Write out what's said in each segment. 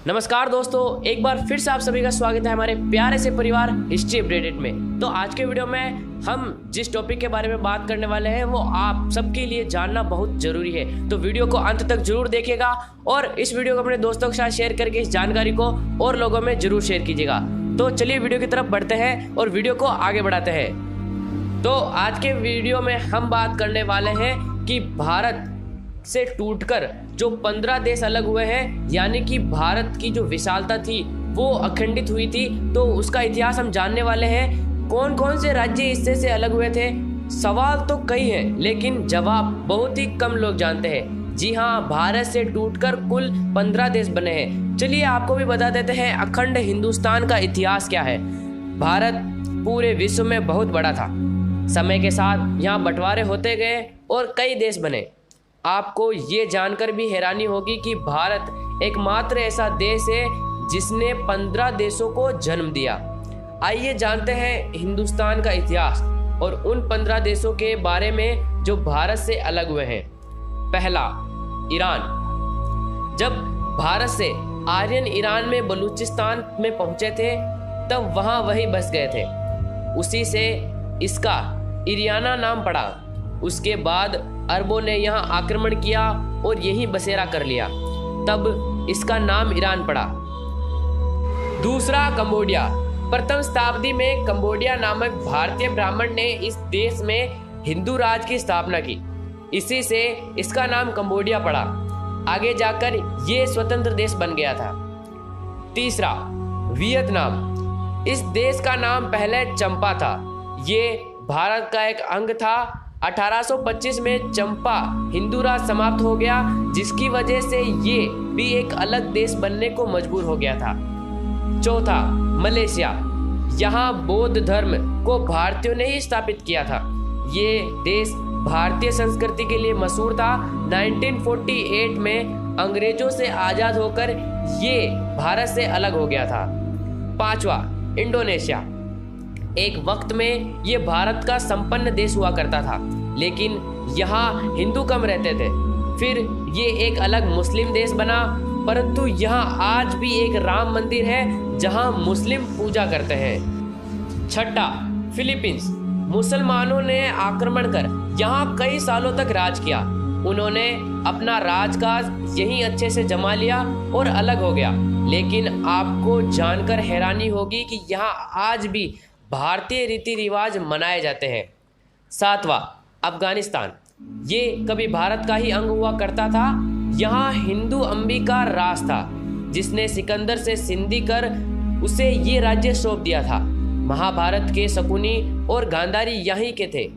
नमस्कार दोस्तों, एक बार फिर से आप सभी का स्वागत है हमारे प्यारे से परिवार हिस्ट्री अपडेटेड में। तो आज के वीडियो में हम जिस टॉपिक के बारे में बात करने वाले हैं वो आप सबके लिए जानना बहुत जरूरी है। तो वीडियो को अंत तक जरूर देखिएगा और इस वीडियो को अपने दोस्तों के साथ शेयर करके इस जानकारी को और लोगों में जरूर शेयर कीजिएगा। तो चलिए वीडियो की तरफ बढ़ते हैं और वीडियो को आगे बढ़ाते हैं। तो आज के वीडियो में हम बात करने वाले हैं कि भारत से टूटकर जो 15 देश अलग हुए हैं, यानी कि भारत की जो विशालता थी वो अखंडित हुई थी। तो उसका इतिहास हम जानने वाले हैं। कौन कौन से राज्य इससे से अलग हुए थे? सवाल तो कई हैं लेकिन जवाब बहुत ही कम लोग जानते हैं। जी हाँ, भारत से टूटकर कुल 15 देश बने हैं। चलिए आपको भी बता देते हैं अखंड हिंदुस्तान का इतिहास क्या है। भारत पूरे विश्व में बहुत बड़ा था। समय के साथ यहाँ बंटवारे होते गए और कई देश बने। आपको ये जानकर भी हैरानी होगी कि भारत एकमात्र ऐसा देश है जिसने 15 देशों को जन्म दिया। आइए जानते हैं हिंदुस्तान का इतिहास और उन 15 देशों के बारे में जो भारत से अलग हुए हैं। पहला, ईरान। जब भारत से आर्यन ईरान में बलूचिस्तान में पहुंचे थे तब वहां वही बस गए थे। उसी से इसका इरियाना नाम पड़ा। उसके बाद अरबों ने यहाँ आक्रमण किया और यहीं बसेरा कर लिया, तब इसका नाम ईरान पड़ा। दूसरा, कंबोडिया। प्रथम शताब्दी में कंबोडिया नामक भारतीय ब्राह्मण ने इस देश में हिंदू राज की स्थापना की। इसी से इसका नाम कंबोडिया पड़ा। आगे जाकर ये स्वतंत्र देश बन गया था। तीसरा, वियतनाम। इस देश का नाम पहले चंपा था। ये भारत का एक अंग था। 1825 में चंपा हिंदू राज समाप्त हो गया, जिसकी वजह से ये भी एक अलग देश बनने को मजबूर हो गया था। चौथा, मलेशिया। यहाँ बौद्ध धर्म को भारतीयों ने ही स्थापित किया था। ये देश भारतीय संस्कृति के लिए मशहूर था। 1948 में अंग्रेजों से आजाद होकर ये भारत से अलग हो गया था। पांचवा, इंडोनेशिया। एक वक्त में ये भारत का संपन्न देश हुआ करता था, लेकिन यहाँ हिंदू कम रहते थे। फिर ये एक अलग मुस्लिम देश बना, परंतु यहाँ आज भी एक राम मंदिर है जहाँ मुस्लिम पूजा करते हैं। छठा, फिलीपींस। मुसलमानों ने आक्रमण कर यहाँ कई सालों तक राज किया। उन्होंने अपना राजकाज यहीं अच्छे से जमा लिया और अलग हो गया। लेकिन आपको जानकर हैरानी होगी कि यहाँ आज भी भारतीय रीति रिवाज मनाए जाते हैं। सातवां, अफगानिस्तान। ये कभी भारत का ही अंग हुआ करता था। यहाँ हिंदू अंबिका राज था, जिसने सिकंदर से संधि कर उसे ये राज्य सौंप दिया था। महाभारत के शकुनी और गांधारी यहीं के थे।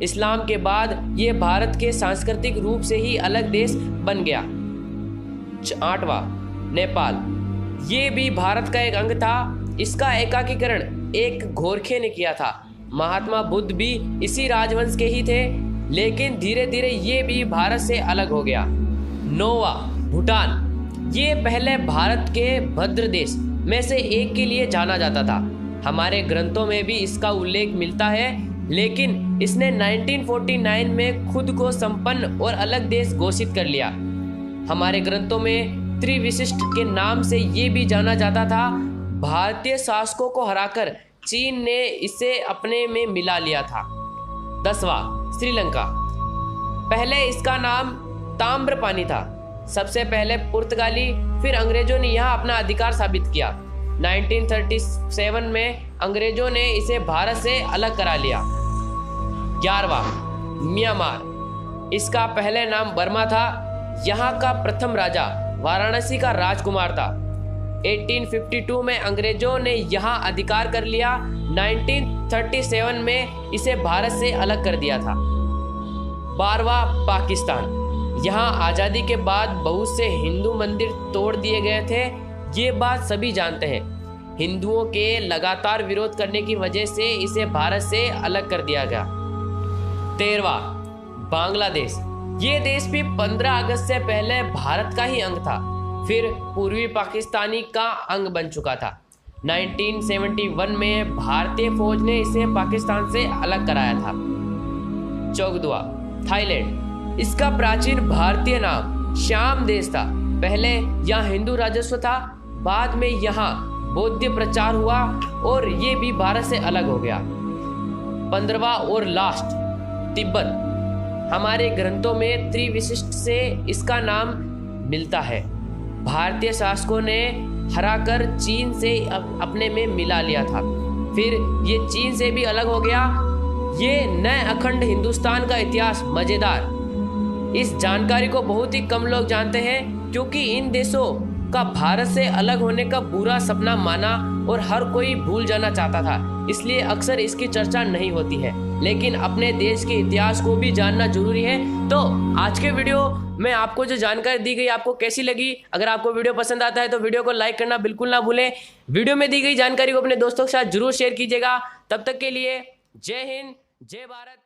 इस्लाम के बाद ये भारत के सांस्कृतिक रूप से ही अलग देश बन गया। आठवां, नेपाल। ये भी भारत का एक अंग था। इसका एकाकीकरण एक गोरखे ने किया था। महात्मा बुद्ध भी इसी राजवंश के ही थे, लेकिन धीरे धीरे ये भी भारत से अलग हो गया। नौवां, भूटान। ये पहले भारत के भद्र देश में से एक के लिए जाना जाता था। हमारे ग्रंथों में भी इसका उल्लेख मिलता है, लेकिन इसने 1949 में खुद को संपन्न और अलग देश घोषित कर लिया। हमारे ग्रंथों में त्रिविशिष्ट के नाम से ये भी जाना जाता था। भारतीय शासकों को हराकर चीन ने इसे अपने में मिला लिया था। 10वां, श्रीलंका। पहले इसका नाम ताम्रपानी था। सबसे पहले पुर्तगाली फिर अंग्रेजों ने यहाँ अपना अधिकार साबित किया। 1937 में अंग्रेजों ने इसे भारत से अलग करा लिया। 11वां, म्यांमार। इसका पहले नाम बर्मा था। यहाँ का प्रथम राजा वाराणसी का राजकुमार था। 1852 में अंग्रेजों ने यहाँ अधिकार कर लिया। 1937 में इसे भारत से अलग कर दिया था। 12वां, पाकिस्तान। यहाँ आज़ादी के बाद बहुत से हिंदू मंदिर तोड़ दिए गए थे। ये बात सभी जानते हैं। हिंदुओं के लगातार विरोध करने की वजह से इसे भारत से अलग कर दिया गया। 13वां, बांग्लादेश। ये देश भी 15 अगस्त से पहले भारत का ही अंग था, फिर पूर्वी पाकिस्तानी का अंग बन चुका था। 1971 में भारतीय फौज ने इसे पाकिस्तान से अलग कराया था। 14वां, थाईलैंड। इसका प्राचीन भारतीय नाम श्याम देश था। पहले यहाँ हिंदू राजस्व था। बाद में यहाँ बौद्ध प्रचार हुआ और ये भी भारत से अलग हो गया। 15वां और लास्ट, तिब्बत। हमारे ग्रंथों में त्रिविशिष्ट से इसका नाम मिलता है। भारतीय शासकों ने हराकर चीन से अपने में मिला लिया था, फिर ये चीन से भी अलग हो गया। ये नए अखंड हिंदुस्तान का इतिहास मजेदार। इस जानकारी को बहुत ही कम लोग जानते हैं, क्योंकि इन देशों का भारत से अलग होने का बुरा सपना माना और हर कोई भूल जाना चाहता था, इसलिए अक्सर इसकी चर्चा नहीं होती है। लेकिन अपने देश के इतिहास को भी जानना जरूरी है। तो आज के वीडियो में आपको जो जानकारी दी गई आपको कैसी लगी? अगर आपको वीडियो पसंद आता है तो वीडियो को लाइक करना बिल्कुल ना भूलें। वीडियो में दी गई जानकारी को अपने दोस्तों के साथ जरूर शेयर कीजिएगा। तब तक के लिए जय हिंद, जय भारत।